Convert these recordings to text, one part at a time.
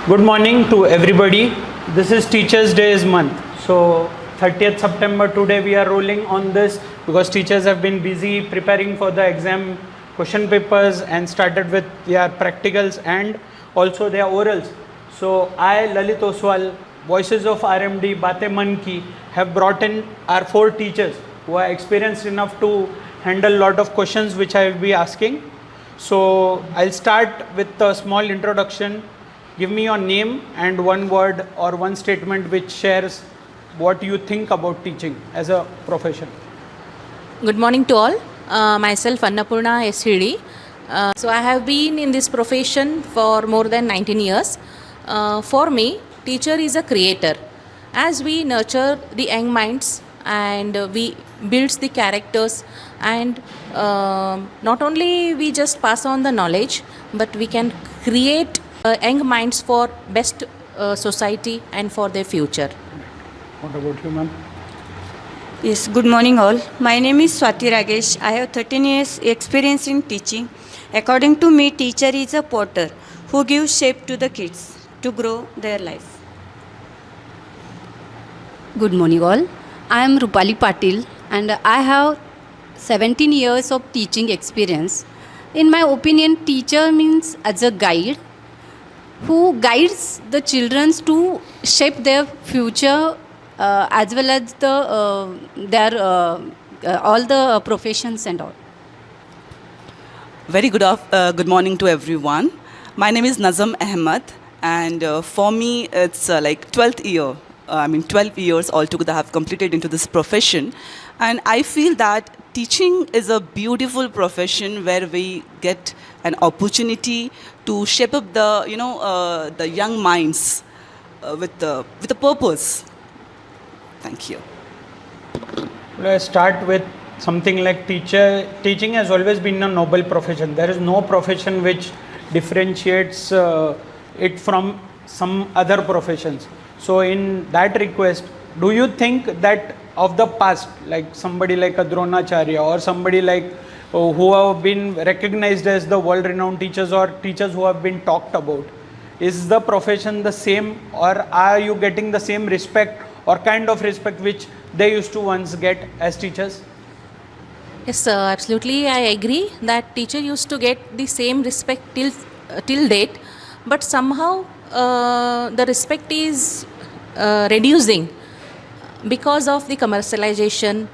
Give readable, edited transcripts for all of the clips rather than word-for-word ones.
Good morning to everybody. This is Teachers Days month. So 30th September today we are rolling on this because teachers have been busy preparing for the exam question papers and started with their practicals and also their orals. So I, Lalit Ostwal, Voices of RMD Baatein Mann ki, have brought in our 4 teachers who are experienced enough to handle a lot of questions which I will be asking. So I'll start with a small introduction. Give me your name and one word or one statement which shares what you think about teaching as a profession. Good morning to all. Myself Annapurna S. So I have been in this profession for more than 19 years. For me, teacher is a creator. As we nurture the young minds and we build the characters and not only we just pass on the knowledge, but we can create young minds for best society and for their future. What about you, ma'am? Yes, good morning all. My name is Swati Ragesh. I have 13 years experience in teaching. According to me, teacher is a potter who gives shape to the kids to grow their life. Good morning all. I am Rupali Patil and I have 17 years of teaching experience. In my opinion, teacher means as a guide who guides the children to shape their future as well as their all the professions and all. Very good morning to everyone. My name is Nazam Ahmad, and for me it's like 12th year. 12 years altogether I have completed into this profession, and I feel that teaching is a beautiful profession where we get an opportunity to shape up the young minds with a purpose. Thank you. Let's start with something like teacher. Teaching has always been a noble profession. There is no profession which differentiates it from some other professions. So in that request, do you think that of the past, like somebody like a Dronacharya or somebody like who have been recognized as the world-renowned teachers or teachers who have been talked about, is the profession the same, or are you getting the same respect or kind of respect which they used to once get as teachers? Yes, absolutely. I agree that teacher used to get the same respect till date, but somehow the respect is reducing because of the commercialization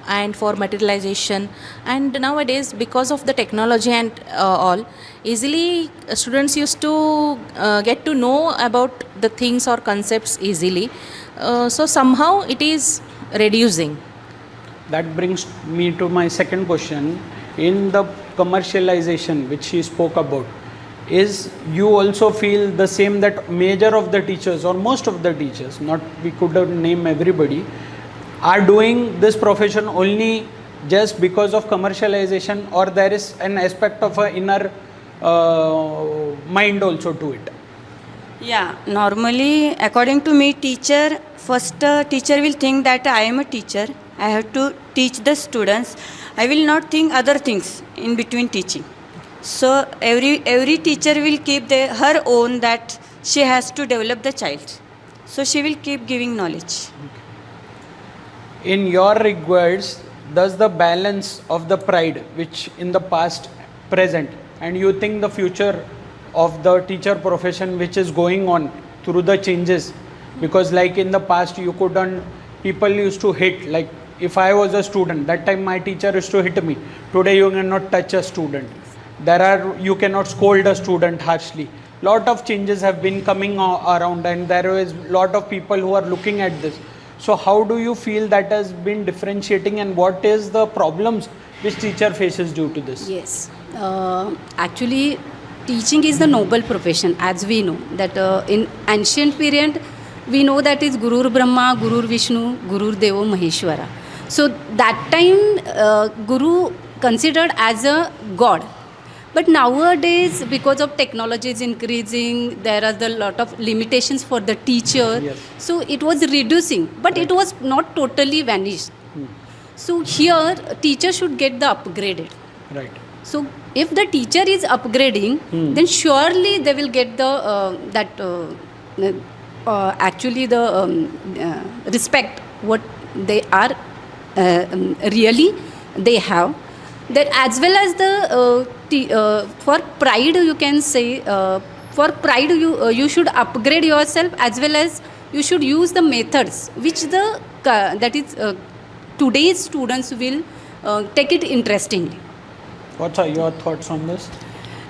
and for materialization, and nowadays because of the technology and all, easily students used to get to know about the things or concepts easily. So somehow it is reducing. That brings me to my second question. In the commercialization which she spoke about, is you also feel the same that major of the teachers or most of the teachers, not we couldn't name everybody, are doing this profession only just because of commercialization, or there is an aspect of an inner mind also to it? Yeah, normally according to me, teacher will think that I am a teacher. I have to teach the students. I will not think other things in between teaching. So every teacher will keep her own that she has to develop the child. So she will keep giving knowledge. In your regards, does the balance of the pride which in the past, present, and you think the future of the teacher profession which is going on through the changes, because like in the past people used to hit, like if I was a student, that time my teacher used to hit me. Today you cannot touch a student. You cannot scold a student harshly. Lot of changes have been coming around, and there is lot of people who are looking at this. So how do you feel that has been differentiating, and what is the problems which teacher faces due to this? Yes, actually teaching is the noble profession, as we know that in ancient period we know that is Gurur Brahma, Gurur Vishnu, Gurur Devo Maheshwara. So that time Guru considered as a god. But nowadays, because of technology is increasing, there are a lot of limitations for the teacher. Yes. So it was reducing, but it was not totally vanished. So here, teacher should get the upgraded. Right. So if the teacher is upgrading, then surely they will get the actually the respect what they are really they have. That as well as the for pride you can say for pride you should upgrade yourself, as well as you should use the methods which the that is today's students will take it interestingly. What are your thoughts on this?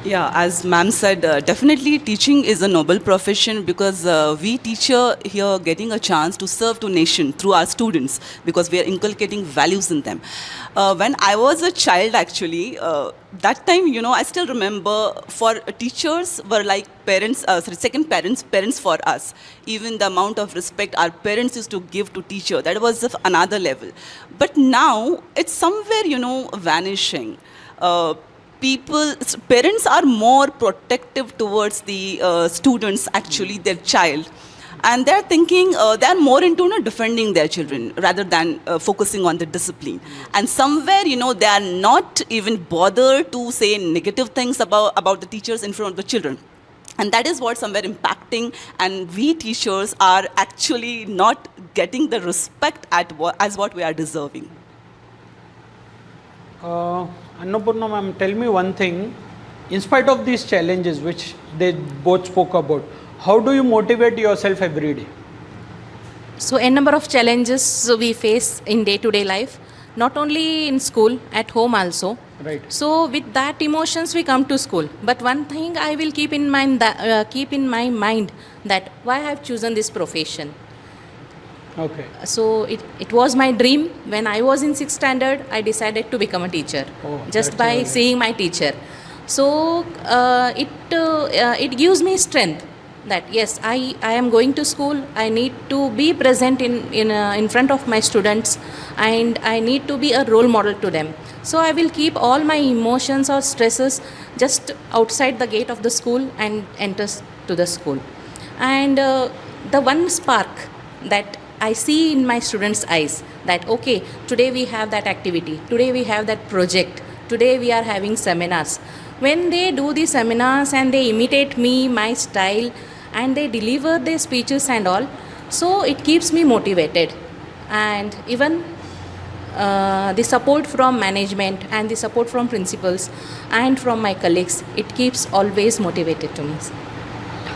Yeah, as ma'am said, definitely teaching is a noble profession, because we teacher here getting a chance to serve to nation through our students, because we are inculcating values in them. When I was a child, actually, that time, I still remember, for teachers were like parents, second parents for us. Even the amount of respect our parents used to give to teacher, that was of another level. But now it's somewhere, vanishing. Parents are more protective towards the students, actually, their child. And they're thinking, they're more into defending their children rather than focusing on the discipline. And somewhere, they are not even bothered to say negative things about the teachers in front of the children. And that is what somewhere impacting, and we teachers are actually not getting the respect as what we are deserving. Annapurna ma'am, tell me one thing. In spite of these challenges which they both spoke about, how do you motivate yourself every day? So a number of challenges we face in day-to-day life, not only in school, at home also. Right. So with that emotions we come to school. But one thing I will keep in mind keep in my mind that why I have chosen this profession. Okay. So it was my dream. When I was in 6th standard, I decided to become a teacher, just by seeing my teacher. So it gives me strength that yes, I am going to school. I need to be present in front of my students, and I need to be a role model to them. So I will keep all my emotions or stresses just outside the gate of the school and enter to the school. And the one spark that I see in my students' eyes that, okay, today we have that activity, today we have that project, today we are having seminars. When they do the seminars and they imitate me, my style, and they deliver their speeches and all, so it keeps me motivated. And even the support from management and the support from principals and from my colleagues, it keeps always motivated to me.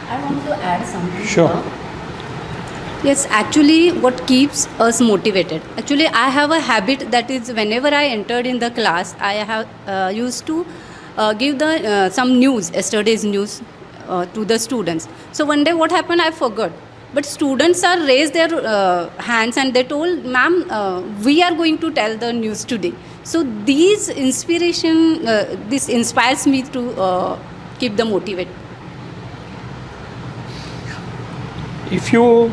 I want to add something. Sure. Yes, actually what keeps us motivated. Actually, I have a habit that is whenever I entered in the class, I have used to give the some news, yesterday's news to the students. So one day what happened, I forgot. But students are raised their hands and they told, ma'am, we are going to tell the news today. So these inspiration, this inspires me to keep the motivate. If you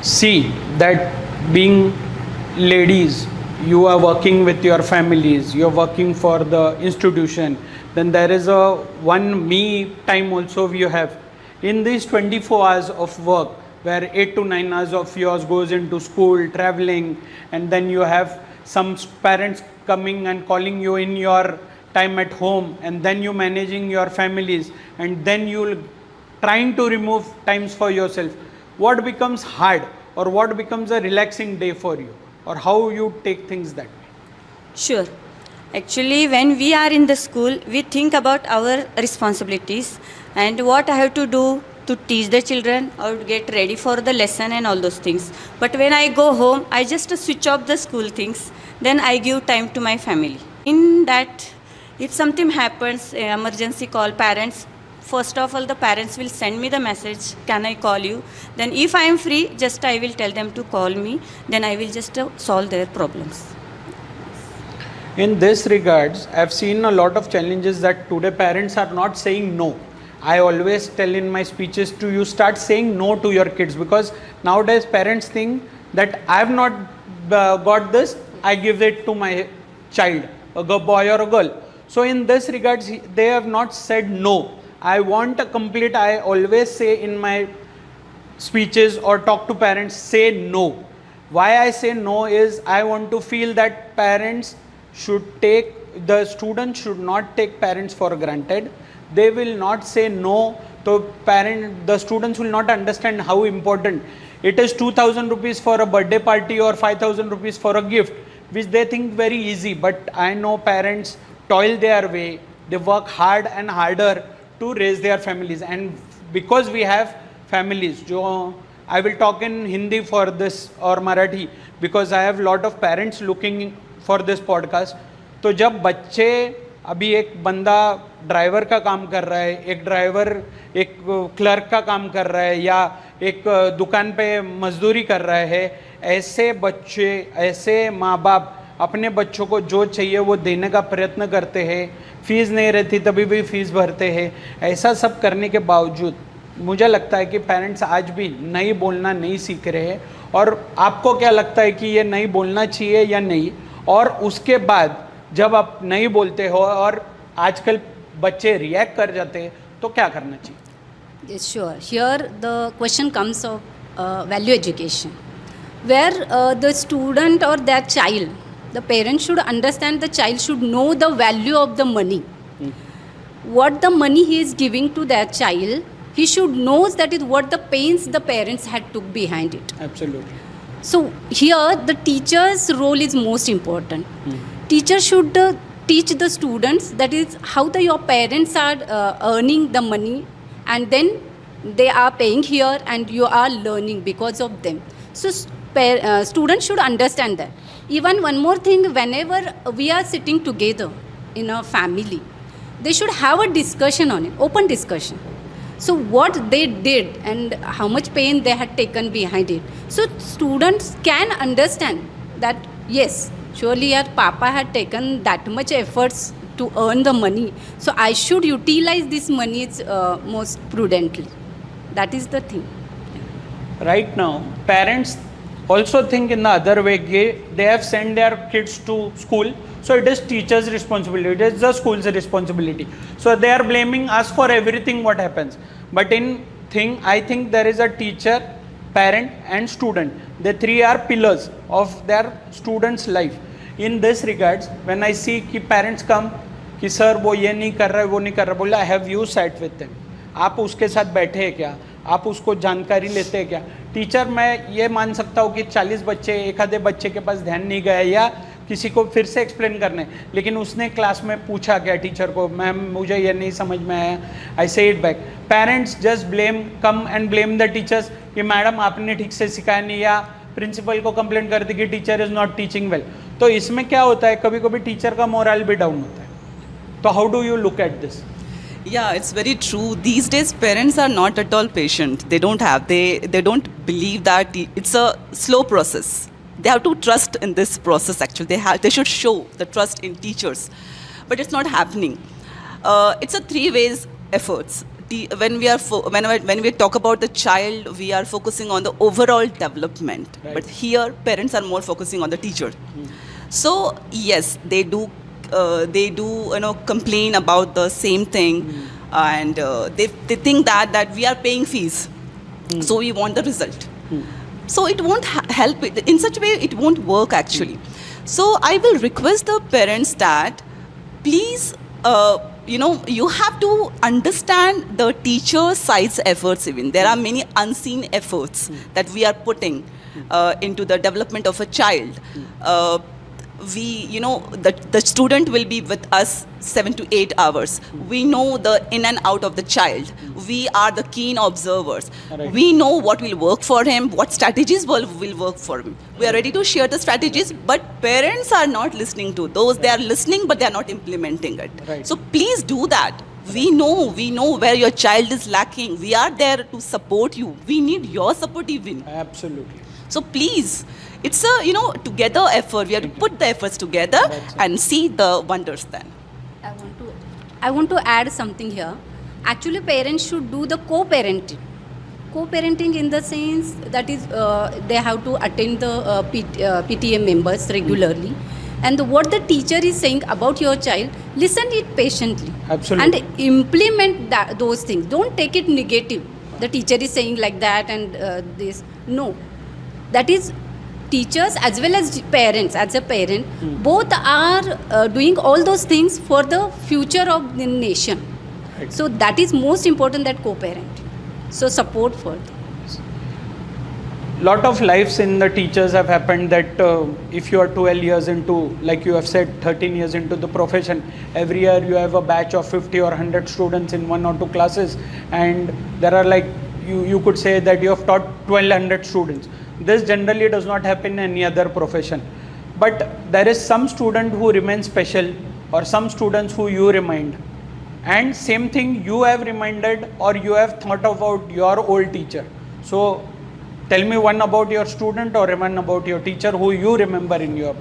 see that being ladies, you are working with your families, you are working for the institution, then there is a one me time also you have. In these 24 hours of work, where 8 to 9 hours of yours goes into school, traveling, and then you have some parents coming and calling you in your time at home, and then you managing your families, and then you trying to remove times for yourself. What becomes hard, or what becomes a relaxing day for you, or how you take things that way? Sure. Actually, when we are in the school, we think about our responsibilities and what I have to do to teach the children or get ready for the lesson and all those things. But when I go home, I just switch off the school things. Then I give time to my family. In that, if something happens, emergency call parents, first of all, the parents will send me the message, can I call you? Then if I am free, just I will tell them to call me. Then I will just solve their problems. In this regards, I have seen a lot of challenges that today parents are not saying no. I always tell in my speeches to you start saying no to your kids, because nowadays parents think that I have not got this, I give it to my child, a boy or a girl. So in this regards, they have not said no. I want a complete, I always say in my speeches or talk to parents, say no. Why I say no is I want to feel that parents should take the students should not take parents for granted. They will not say no. So the students will not understand how important it is. 2,000 rupees for a birthday party or 5,000 rupees for a gift, which they think very easy. But I know parents toil their way. They work hard and harder to raise their families. And because we have families, I will talk in Hindi for this or Marathi because I have lot of parents looking for this podcast. तो जब बच्चे अभी एक बंदा driver का काम कर रहा है, एक ड्राइवर एक क्लर्क का काम कर रहा है या एक दुकान पे मजदूरी कर रहा है, ऐसे बच्चे, ऐसे माँ बाप अपने बच्चों को जो चाहिए वो देने का प्रयत्न करते हैं. फीस नहीं रहती तभी भी फीस भरते हैं. ऐसा सब करने के बावजूद मुझे लगता है कि पेरेंट्स आज भी नहीं बोलना नहीं सीख रहे हैं. और आपको क्या लगता है कि ये नहीं बोलना चाहिए या नहीं? और उसके बाद जब आप नहीं बोलते हो और आजकल बच्चे रिएक्ट कर जाते हैं तो क्या करना चाहिए? Yes, sure. Here the question comes of value education, where the student or their child, the parent should understand the child should know the value of the money. What the money he is giving to their child, he should knows that is what the pains the parents had took behind it. Absolutely. So here the teacher's role is most important. Teacher should teach the students that is how your parents are earning the money and then they are paying here and you are learning because of them. So students should understand that. Even one more thing, whenever we are sitting together in a family, they should have a discussion on it, open discussion. So what they did and how much pain they had taken behind it. So students can understand that yes, surely your papa had taken that much efforts to earn the money. So I should utilize this money most prudently. That is the thing. Right now, parents also think in the other way. They have sent their kids to school, so it is teachers' responsibility, it is the school's responsibility. So they are blaming us for everything what happens. But I think there is a teacher, parent and student. The three are pillars of their student's life. In this regards, when I see कि parents come कि sir वो ये नहीं कर रहा है वो नहीं कर रहा, बोला have you sat with them? आप उसके साथ बैठे हैं क्या? आप उसको जानकारी लेते हैं क्या? टीचर मैं ये मान सकता हूँ कि 40 बच्चे एक आधे बच्चे के पास ध्यान नहीं गया या किसी को फिर से एक्सप्लेन करने, लेकिन उसने क्लास में पूछा क्या टीचर को, मैम मुझे ये नहीं समझ में आया, आई से it back. Parents just come and blame the teachers कि मैडम आपने ठीक से सिखाया नहीं, या प्रिंसिपल को कंप्लेंट कर दी कि teacher is not teaching well. तो इसमें क्या होता है, कभी कभी टीचर का मोरल भी डाउन होता है. तो how do you look at this? Yeah, it's very true. These days, parents are not at all patient. They don't believe that it's a slow process. They have to trust in this process. Actually, they should show the trust in teachers, but it's not happening. It's a three ways efforts. When we talk about the child, we are focusing on the overall development. Right. But here, parents are more focusing on the teacher. So yes, they do complain about the same thing, and they think that we are paying fees, so we want the result. So it won't help it in such a way. It won't work actually. So I will request the parents that please you have to understand the teacher side's efforts. Even there are many unseen efforts that we are putting into the development of a child. The student will be with us 7 to 8 hours. We know the in and out of the child. We are the keen observers. Right. We know what will work for him, what strategies will work for him. We are ready to share the strategies, but parents are not listening to those. They are listening, but they are not implementing it. Right. So please do that. We know where your child is lacking. We are there to support you. We need your support even. Absolutely. So please, it's a together effort. We have to put the efforts together and see the wonders then. I want to add something here. Actually, parents should do the co-parenting. Co-parenting in the sense that is they have to attend the PTA members regularly. And what the teacher is saying about your child, listen it patiently. Absolutely. And implement those things. Don't take it negative. The teacher is saying like that and this. No. That is teachers as well as parents, as a parent, both are doing all those things for the future of the nation. Right. So that is most important, that co-parent. So support for them. Lot of lives in the teachers have happened that if you are 12 years into, like you have said, 13 years into the profession, every year you have a batch of 50 or 100 students in 1 or 2 classes, and there are like, you could say that you have taught 1200 students. This generally does not happen in any other profession. But there is some student who remains special, or some students who you remind. And same thing you have reminded, or you have thought about your old teacher. So tell me one about your student or one about your teacher who you remember in your.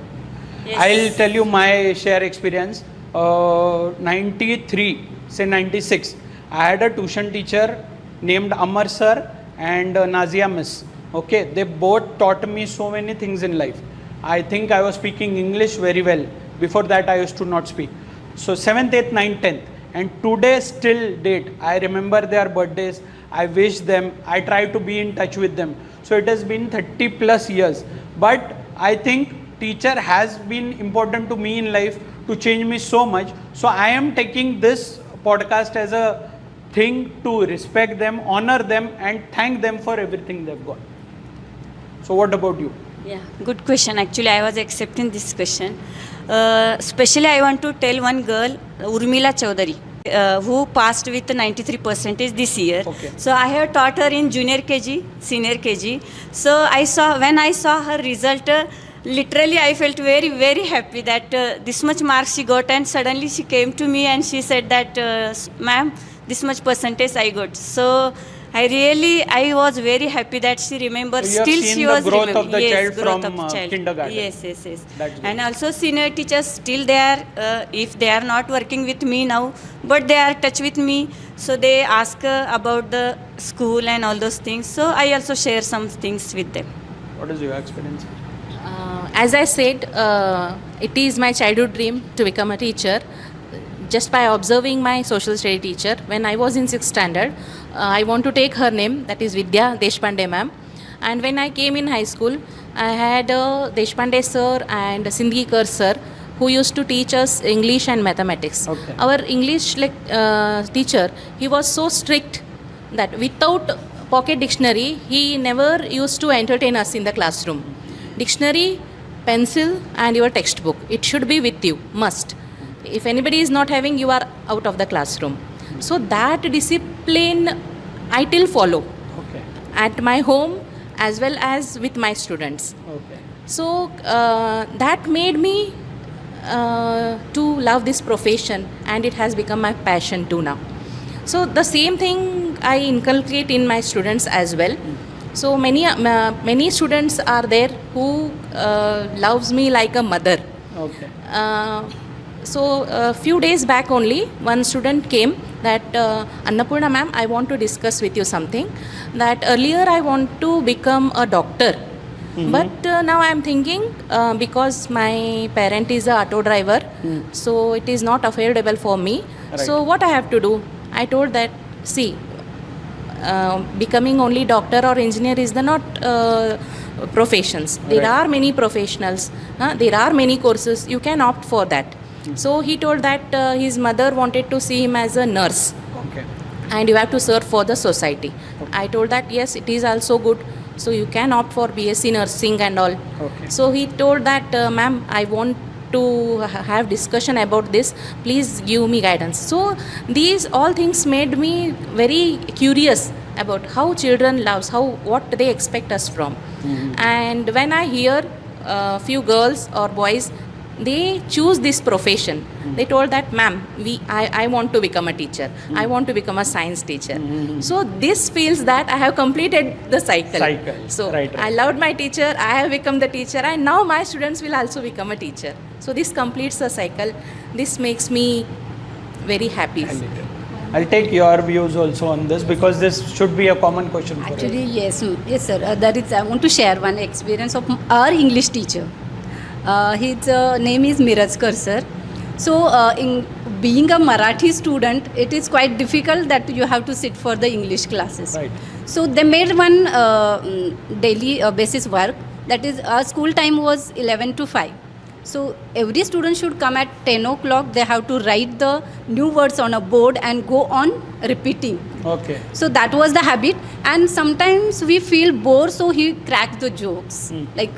Yes. I'll tell you my share experience. 93, say 96, I had a tuition teacher named Amar sir and Nazia miss. Okay, they both taught me so many things in life. I think I was speaking English very well. Before that I used to not speak. So 7th, 8th, 9th, 10th. And today still date, I remember their birthdays. I wish them, I try to be in touch with them. So it has been 30 plus years. But I think teacher has been important to me in life to change me so much. So I am taking this podcast as a thing to respect them, honor them, and thank them for everything they've got. So what about you? Yeah, good question. Actually, I was accepting this question. Especially, I want to tell one girl, Urmila Chaudhary, who passed with 93% this year. Okay. So I have taught her in junior KG, senior KG. So when I saw her result, literally I felt very, very happy that this much marks she got, and suddenly she came to me and she said that, ma'am, this much percentage I got. So I was very happy that she remembers. So you have Still seen she the was growth remember- of the yes, child growth from, of child. kindergarten. Yes. That's good. And also senior teachers still there. If they are not working with me now, but they are touch with me, so they ask about the school and all those things. So I also share some things with them. What is your experience? As I said, it is my childhood dream to become a teacher. Just by observing my social study teacher, when I was in 6th standard, I want to take her name, that is Vidya Deshpande ma'am. And when I came in high school, I had Deshpande sir and Sindhikar sir who used to teach us English and mathematics. Okay. Our English teacher, he was so strict that without pocket dictionary, he never used to entertain us in the classroom. Dictionary, pencil and your textbook, it should be with you, must. If anybody is not having, you are out of the classroom. So that discipline I till follow Okay. at my home as well as with my students. Okay. So that made me to love this profession, and it has become my passion too now. So the same thing I inculcate in my students as well. So many students are there who loves me like a mother. Okay. So a few days back only, one student came that, Annapurna ma'am, I want to discuss with you something. That earlier I want to become a doctor. But now I am thinking, because my parent is a auto driver, so it is not affordable for me. Right. So what I have to do? I told that, see, becoming only doctor or engineer is the not professions. There Right. are many professionals. There are many courses. You can opt for that. So he told that his mother wanted to see him as a nurse, Okay. and you have to serve for the society. I told that yes, it is also good. So you can opt for BSc nursing and all. Okay. So he told that, ma'am, I want to have discussion about this. Please give me guidance. So these all things made me very curious about how children loves, what they expect us from. And when I hear few girls or boys, they choose this profession. They told that, ma'am, I want to become a teacher. I want to become a science teacher. So this feels that I have completed the cycle. So Right. I loved my teacher, I have become the teacher, and now my students will also become a teacher. So this completes the cycle. This makes me very happy. I'll take your views also on this, because this should be a common question for Actually, yes, sir. That is, I want to share one experience of our English teacher. His name is Mirajkar sir. So, in being a Marathi student, it is quite difficult that you have to sit for the English classes. Right. So they made one daily basis work That is, our school time was 11 to 5. So every student should come at 10 o'clock. They have to write the new words on a board and go on repeating. Okay. So that was the habit. And sometimes we feel bored, so he cracked the jokes. Like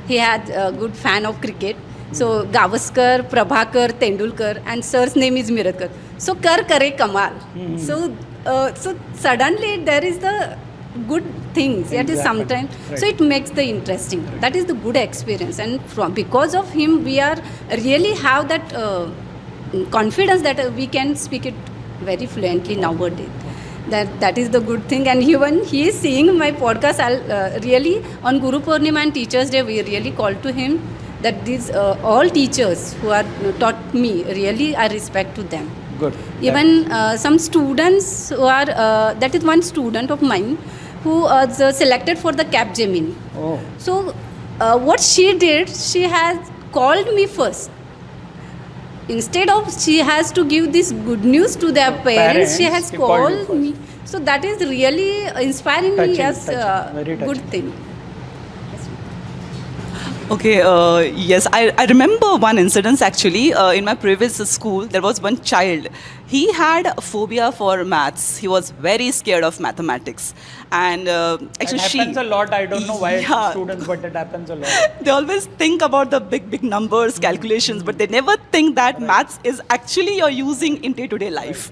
he had a good fan of cricket. So Gavaskar, Prabhakar, Tendulkar, and sir's name is Mirakar. So kar kare kamal. So suddenly there is the good things. That is sometimes. So it makes the interesting. That is the good experience. And because of him, we are really have that confidence that we can speak it very fluently nowadays. That is the good thing. And even he is seeing my podcast. I'll really on Guru Purnima and Teachers Day, we really call to him that these all teachers who are taught me, really I respect to them. Good. Even some students who are, that is one student of mine who was selected for the Cap Gemini. Oh. So what she did, she has called me first. Instead of she has to give this good news to their parents, she has she called you called me. So that is really inspiring me Touching, as a very good touching. thing. Okay, yes, I remember one incident actually. In my previous school, there was one child. He had a phobia for maths. He was very scared of mathematics. And actually, It happens a lot. I don't know why Yeah. students, but it happens a lot. They always think about the big numbers, calculations, but they never think that maths is actually you're using in day-to-day life.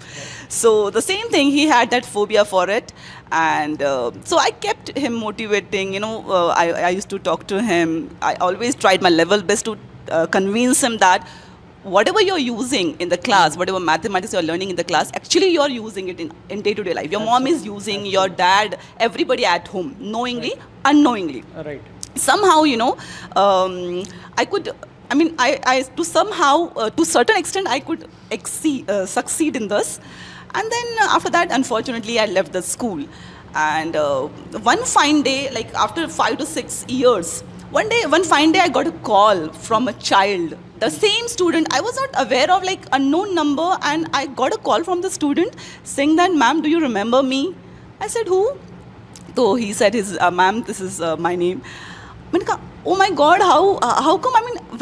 So the same thing, he had that phobia for it. And so I kept him motivating, I used to talk to him. I always tried my level best to convince him that whatever you're using in the class, whatever mathematics you're learning in the class, actually you're using it in day-to-day life. Your mom is using, your dad, everybody at home, knowingly, unknowingly. Right. Somehow, I could, I to somehow, to certain extent, I could succeed in this. And then after that, unfortunately, I left the school. And one fine day, like after 5 to 6 years, one fine day, I got a call from a child. The same student, I was not aware of, like unknown number, and I got a call from the student saying that, "Ma'am, do you remember me?" I said, "Who?" So he said, "Ma'am, this is my name." Oh my God, how come?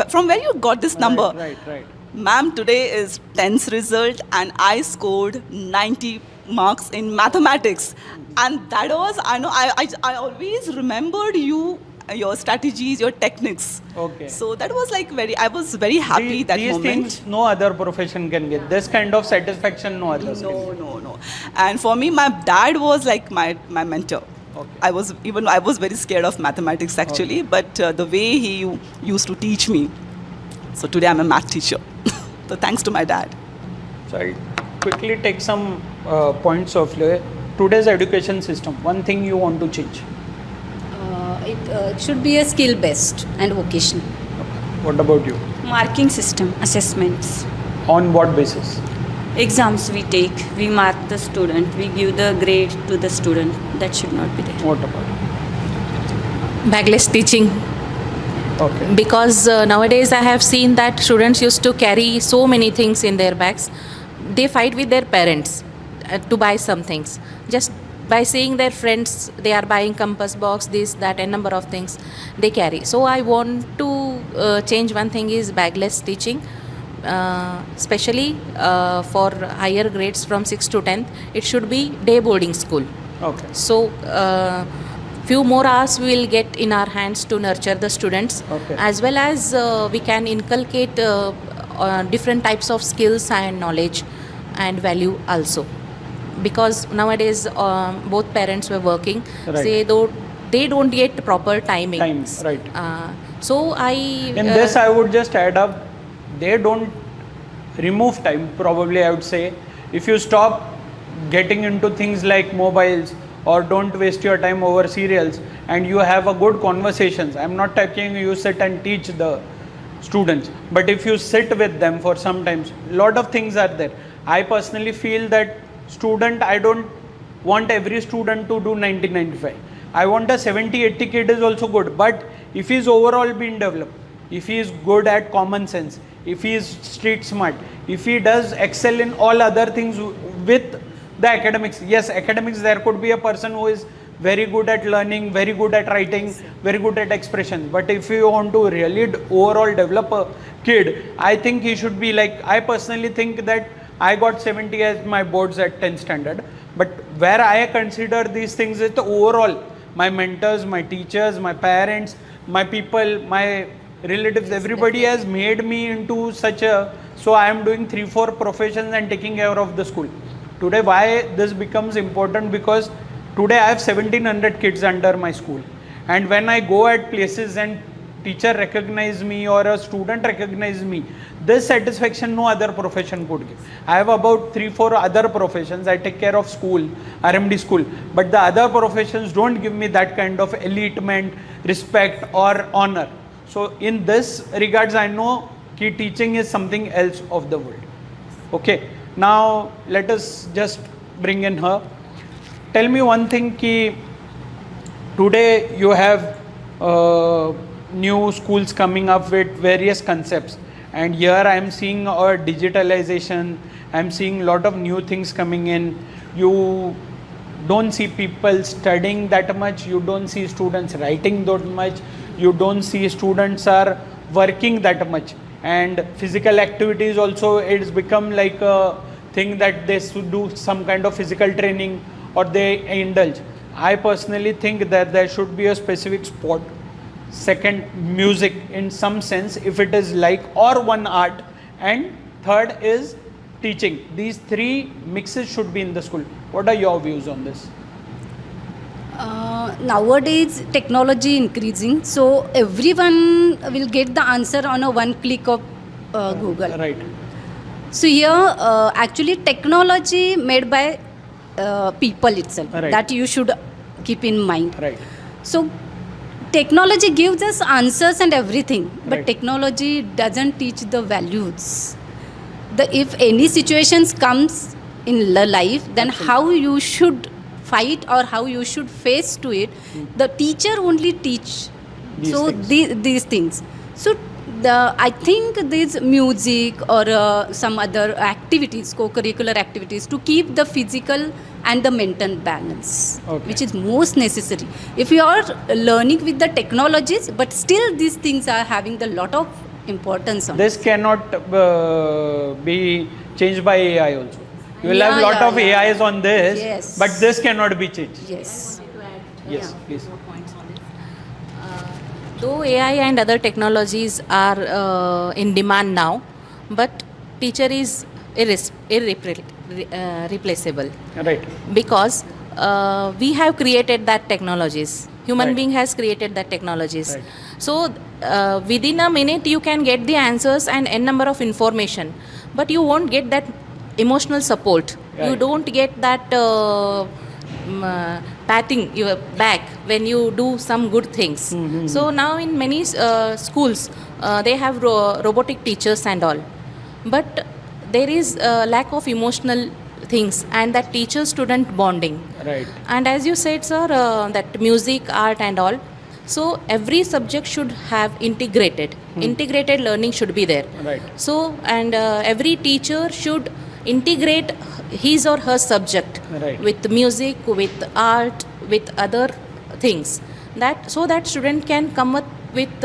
From where you got this number? Right. Ma'am, today is 10th result and I scored 90 marks in mathematics. And that was, I always remembered your strategies, your techniques. Okay. So that was like I was very happy that these moment. things no other profession can get. This kind of satisfaction no others can get. No. And for me, my dad was like my mentor. Okay. I was very scared of mathematics actually, but the way he used to teach me. So today I'm a math teacher. So thanks to my dad. So I'll quickly take some points of today's education system. One thing you want to change. It should be a skill based and vocational. What about you? Marking system, assessments. On what basis? Exams we take, we mark the student, we give the grade to the student. That should not be there. What about you? Bagless teaching. Okay. Because nowadays I have seen that students used to carry so many things in their bags. They fight with their parents to buy some things. Just by seeing their friends, they are buying compass box, this, that, and number of things they carry. So I want to change one thing is bagless teaching, especially for higher grades from 6th to 10th. It should be day boarding school. Okay. So few more hours we will get in our hands to nurture the students, Okay. as well as we can inculcate different types of skills and knowledge and value also. Because nowadays both parents were working, Right. they don't get proper timings. Right. So In this, I would just add up, they don't remove time, probably I would say. If you stop getting into things like mobiles, or don't waste your time over serials, and you have a good conversations. I'm not talking you sit and teach the students, but if you sit with them for some times, lot of things are there. I personally feel that I don't want every student to do 90-95. I want a 70-80 kid is also good, but if he is overall being developed, if he is good at common sense, if he is street smart, if he does excel in all other things with the academics. Yes, academics, there could be a person who is very good at learning, very good at writing, very good at expression. But if you want to really overall develop a kid, I think he should be like, I personally think that I got 70 as my boards at 10th standard. But where I consider these things is the overall, my mentors, my teachers, my parents, my people, my relatives, everybody has made me into such a, so I am doing 3-4 professions and taking care of the school. Today why this becomes important, because today I have 1700 kids under my school, and when I go at places and teacher recognize me or a student recognize me, this satisfaction no other profession could give. I have about 3-4 other professions. I take care of school, RMD school, but the other professions don't give me that kind of elitement, respect or honor. So in this regards, I know कि teaching is something else of the world. Okay, now let us just bring in her. Tell me one thing कि today you have new schools coming up with various concepts, and here I am seeing our digitalization, I am seeing a lot of new things coming in. You don't see people studying that much, you don't see students writing that much, you don't see students are working that much, and physical activities also, it's become like a thing that they should do some kind of physical training or they indulge. I personally think that there should be a specific sport. Second, music in some sense, if it is like, or one art, and third is teaching. These three mixes should be in the school. What are your views on this? Nowadays technology increasing, so everyone will get the answer on a one click of Google. Right. So here actually technology made by people itself, Right. that you should keep in mind. Right. So technology gives us answers and everything, but Right. technology doesn't teach the values. If any situations comes in life, then how you should fight or how you should face to it, the teacher only teach these things. So I think this music or some other activities, co-curricular activities, to keep the physical and the mental balance, which is most necessary. If you are learning with the technologies, but still these things are having a lot of importance on This cannot be changed by AI also. You will have lot of AIs on this, Yes. but this cannot be changed. Yes. Yes, please. Though AI and other technologies are in demand now, but teacher is irreplaceable, Right. because we have created that technologies. Human Right. being has created that technologies. Right. So within a minute you can get the answers and n number of information, but you won't get that emotional support. Right. You don't get that patting your back when you do some good things. Mm-hmm. So now in many schools they have robotic teachers and all, but there is a lack of emotional things and that teacher student bonding. Right. And as you said, sir, that music, art and all, so every subject should have integrated learning should be there. Right. So and every teacher should integrate his or her subject Right. with music, with art, with other things, that so that student can come up with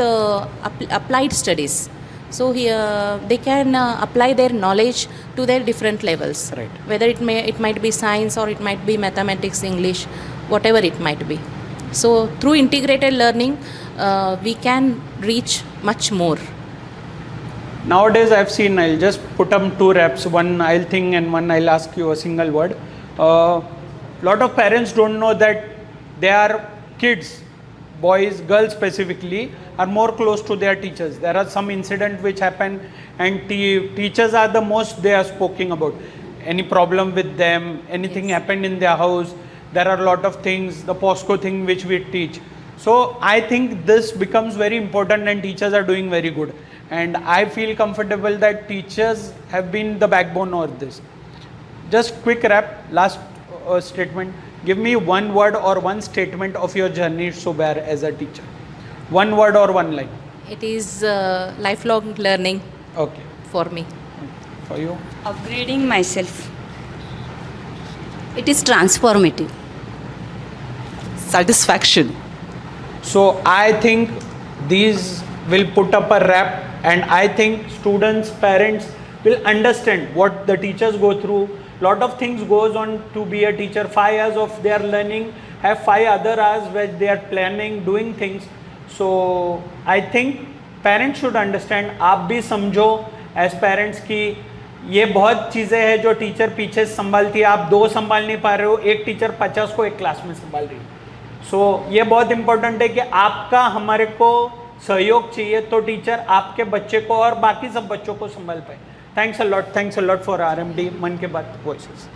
applied studies. So here they can apply their knowledge to their different levels. Right. Whether it might be science or it might be mathematics, English, whatever it might be. So through integrated learning, we can reach much more. Nowadays I've seen, I'll just put up two reps, one I'll think and one I'll ask you a single word. Lot of parents don't know that their kids, boys, girls specifically, are more close to their teachers. There are some incidents which happen and teachers are the most they are speaking about. Any problem with them, anything happened in their house, there are a lot of things, the POSCO thing which we teach. So I think this becomes very important and teachers are doing very good. And I feel comfortable that teachers have been the backbone of this. Just quick wrap, last statement. Give me one word or one statement of your journey so far as a teacher. One word or one line. It is lifelong learning Okay. for me. For you? Upgrading myself. It is transformative. satisfaction. So I think these will put up a wrap, and I think students, parents will understand what the teachers go through. Lot of things goes on to be a teacher. 5 years of their learning, have 5 other hours where they are planning, doing things. So I think parents should understand. आप भी समझो as parents कि ये बहुत चीज़ें हैं जो teacher पीछे संभालती है, आप 2 संभाल नहीं पा रहे हो, एक टीचर 50 को एक क्लास में संभाल रही है. सो ये बहुत इंपॉर्टेंट है कि आपका हमारे को सहयोग चाहिए तो टीचर आपके बच्चे को और बाकी सब बच्चों को संभाल पाए. Thanks a lot for RMD मन के बात वॉइसेस.